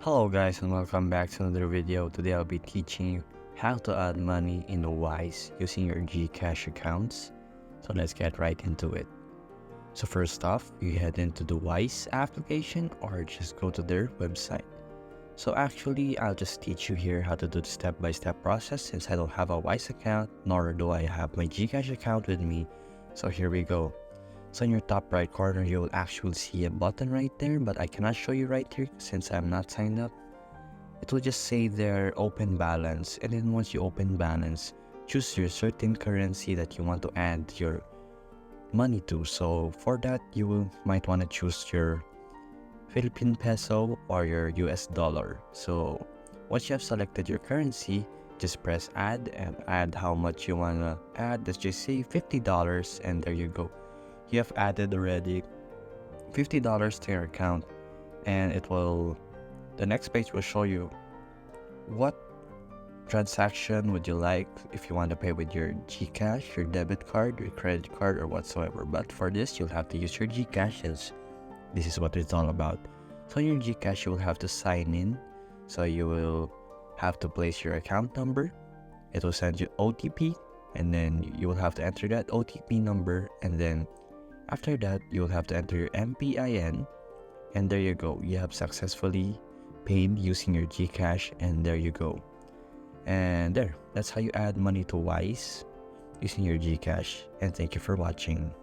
Hello guys and welcome back to another video. Today I'll be teaching you how to add money in the Wise using your Gcash accounts. So let's get right into it. So first off, you head into the Wise application or just go to their website. So actually, I'll just teach you here how to do the step-by-step process since I don't have a Wise account nor do I have my Gcash account with me. So here we go. So in your top right corner, you will actually see a button right there, but I cannot show you right here since I'm not signed up. It will just say there open balance, and then once you open balance, choose your certain currency that you want to add your money to. So for that, might want to choose your Philippine peso or your US dollar. So once you have selected your currency, just press add and add how much you want to add. Let's just say $50, and there you go. You have added already $50 to your account, and the next page will show you what transaction would you like, if you want to pay with your Gcash, your debit card, your credit card, or whatsoever. But for this, you'll have to use your Gcash since this is what it's all about. So in your Gcash, you will have to sign in. So you will have to place your account number. It will send you OTP, and then you will have to enter that OTP number, and then after that, you will have to enter your MPIN, and there you go. You have successfully paid using your Gcash, and there you go. And that's how you add money to Wise using your Gcash. And thank you for watching.